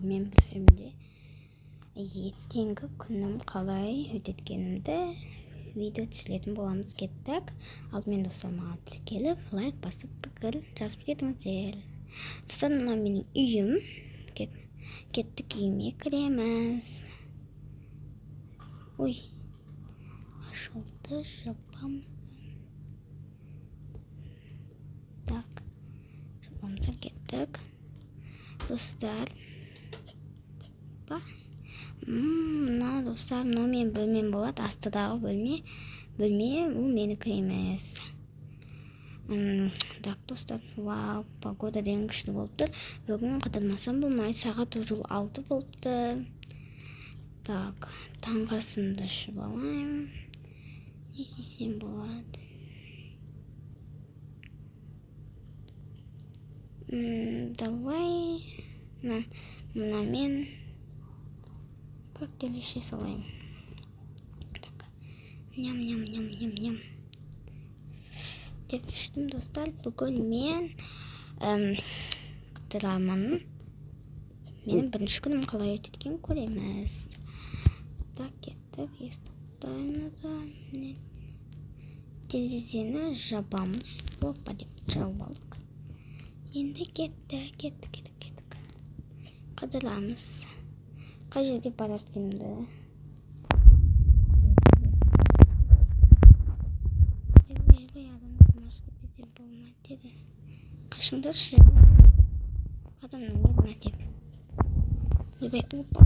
мен білемде ертеңгі күнім қалай өтеткенімді видео түсіретін боламыз. Кеттік. Алдымен достарыма тіркеліп, лайк басып, пікір жазып кетіңіздер. Достар, мына менің үйім. Кеттік, үйіме кіреміз. Ой, ашылды жабам. Так, жабамызға кеттік. Достар, мына достар, мына мен бөлмем болады. Астыдағы бөлме ол менікі емес. Так, достар, вау, погода деген күшті болып тұр. Бүгін қыдырмасам болмай, сағат уже 6 болыпты. Так, таңғы асымды ішіп алайын. Не істесем болады? Давай мына мен коктейль салайын. Так, ням деп іштім, достар. Бүгін мен драманың менің бірінші күнім қалай өтеткен көреміз. Так, кеттік, естіктаймызда. Терезені жабамыз. Опа деп жауып алдық. Енді кеттік. Қыдырамыз. Қай жерге бараткенді. Қашыңдар ше. Адамның еріне деп. Ойбай, опа.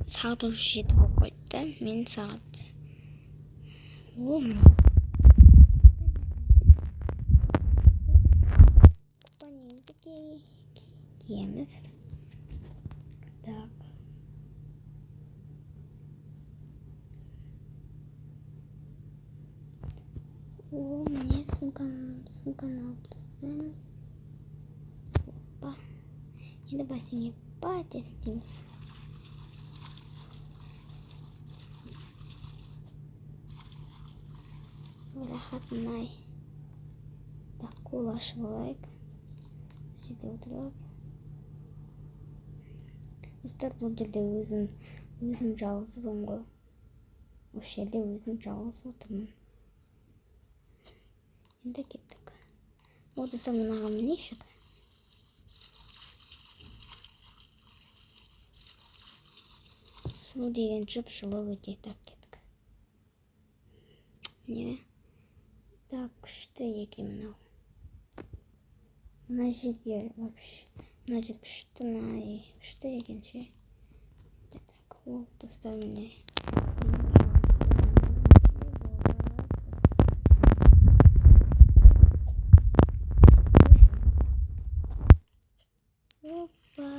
Сағат уже 7 болып қойды. Мен сағат. Купанеңді киеміз. Так. Мне сумканы алып тастаймыз. Опа. Енді бассейнге деп істейміз. Рахат май. Так, қол ашып алайық. Жерде отырып. Достар, бұл жерде өзім жалғызбын ғой. Осы жерде өзім жалғыз отырмын. Енді кеттік. Достар, мұнаға мінейшік. Су деген жып жылы өте. Так, кеттік. Не? Так, күшті екен мынау. Мына жерге вообще. Мына жер күшті екен ше. Так, ол достар міне. Опа.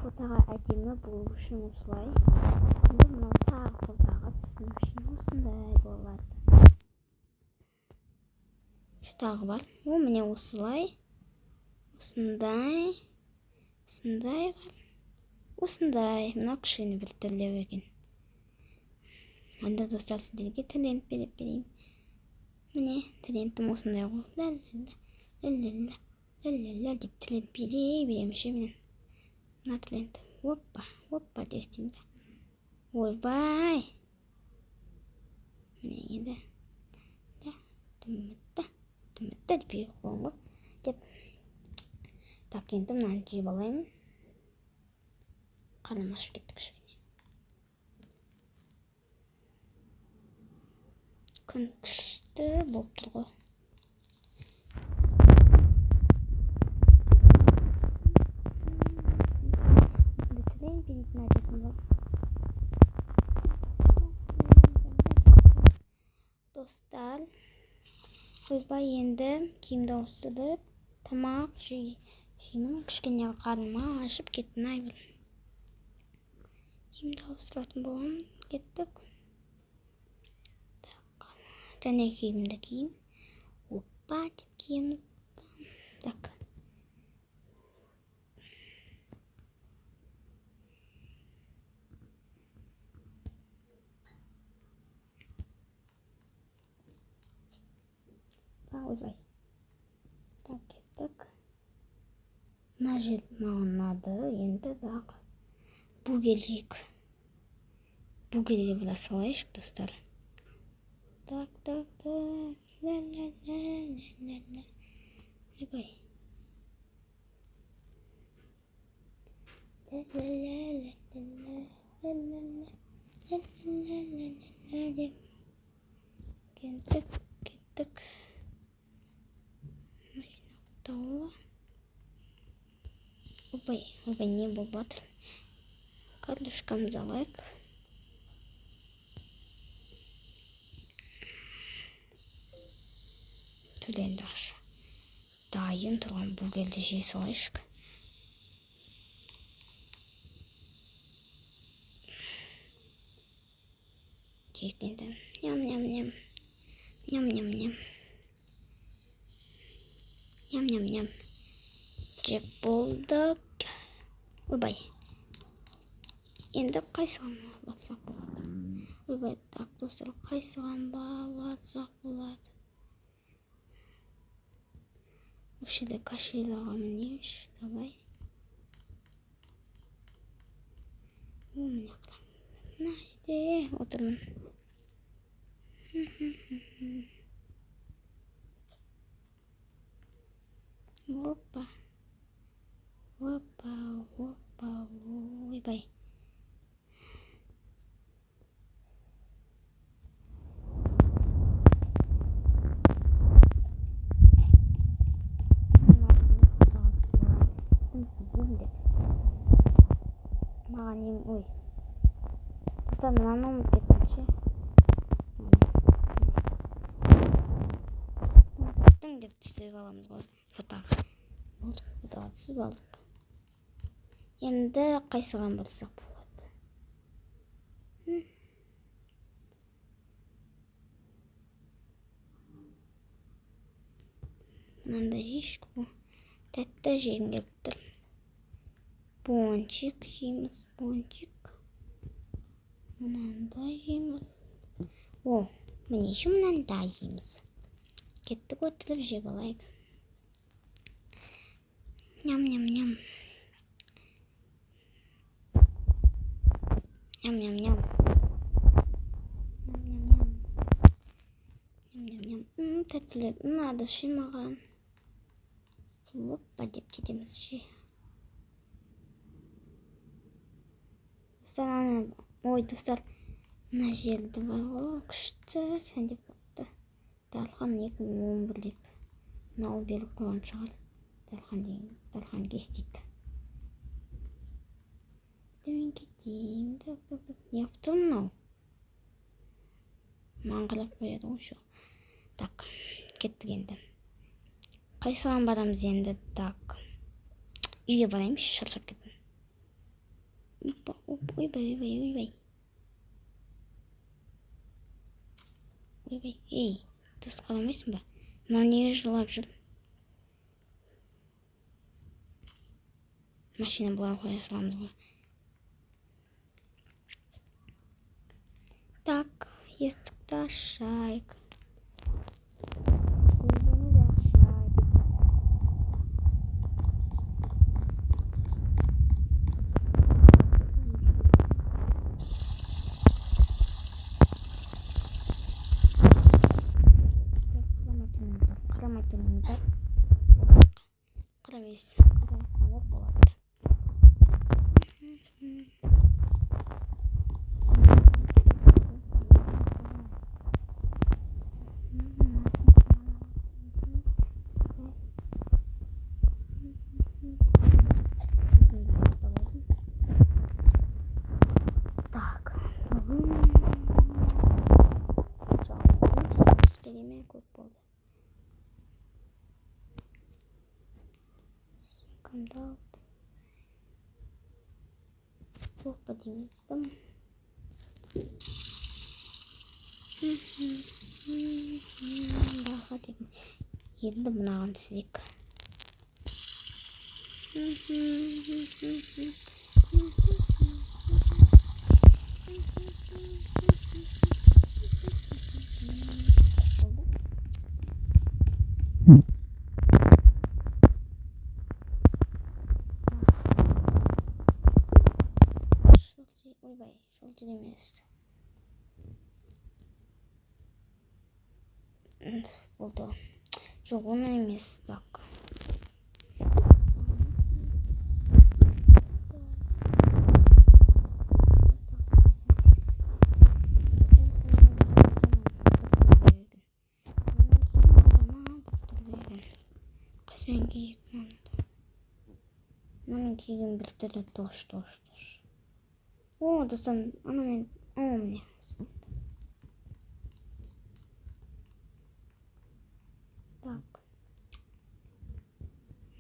Фотоға әдемі болу үшін осылай. Енді мынау тағы фотоға түсу үшін осындай болады. Тағы бар. Міне осылай. Осындай бар. Осындай. Мына кішкене бір түрлеу екен. Онда достар, сіздерге талент беріп берейін. Міне, талентім осындай ғой. Ла деп талент беремеше менен. Мына талент. Опа деп істеймді. Ойбай. Міне еді. Тымытта деп егі қоғын ғой. Так, енді мынаны жеп алайын. Қарным ашып кеттік кішкене. Күн күшті болып тұр ғой. Dostlar, oyбай енді киімді ауыстырып, тамақ жеймін. Кішкене қарным ашып кеттім. Киімді ауыстыратын болған, кеттік. Және киімді киім. Опа деп киеміз. Так. Ойбай. Так, кеттік. Мына жер маған ұнады. Енді так. Бугелге біра салайық, достар. Так. Ла-ла-ла-ла-ла-ла. Ойбай. Ла-ла-ла-ла-ла-ла-ла-ла-ла-ла-ла-ла. Кеттік. Машина құттауы. Ойбай, не болып жатыр. Картошкамызды алайық. Түленді аша. Дайын тұрған бургерді жей салайық. Жегенде. Ням-ням-ням. Ням-ням-ням. Ням-ням-ням. Жеп болдық. Ойбай. Енді қайсыған батсақ болады. Ойбай, так, достар, қайсыған батсақ болады. Үшіде кашелаға мінеміз. Давай. Міне қылам. Мына жерде отырмын. Опа. Ойбай. Маған ой. Достар, мынаны ұмытып кеттім. Ұмыттың деп түсіріп аламыз ғой фотоға. Болды, фотоға түсіп алдық. Енді қайсыған болсақ болады. Мынандай ешкі бұл. Тәтті жегім келіп тұр. Пончик жейміз, пончик. Мынандай жейміз. О, міне еще мынандай жейміз. Кеттік отырып жеп алайық. Ням-ням-ням. Ням-ням-ням. Ням-ням-ням. Тәттілік ұнады маған. Опа деп кетеміз ше. Ой, достар, мына жерді бар ғой, күшті сәндеп болыпты. Дархан 2011 деп. Мынау беріп қойған шығар. Дархан кестейді. Мен кетейін. Не қыптыр мынау? Маған қарап қояды ғой шо. Так, кеттік енді. Қайсыған барамыз енді? Так. Үйге барайымыз, шаршап кеттім. Ойбай. Ей, дұрыс қарамайсың ба? Мынау не жылап жүр? Машина бұлай қоя саламыз ғой. Так, есікті ашайық. Қарабес. Қарабес болады. Кімді алды? Жоқ па демедім. Баға деген. Енді мұнаған сізек. Ойбай, шолтер емес. Болды. Жоқ, оны емес. Так. Қасымен кейік маңды. Мұның кейігін бір түрлі тош. О, достан, анамен, міне. Так.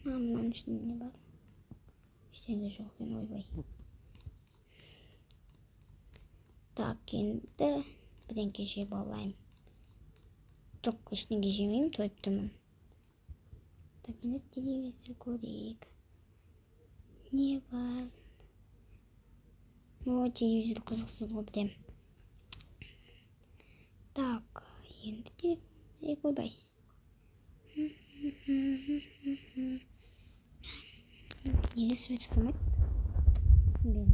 Мынаның ішінде не бар? Ештеңе жоқ, мен ойбай. Так, енді бірдеңке жеп алайын. Жоқ, ештеңе жемеймін, тойып тұрмын. Так, енді телевизор көрейік. Не бар? О, телевизор қызықсыз ғой білем. Так, енді телевизор ойбай. Неге свет ұстамайды? Түсінбеймін.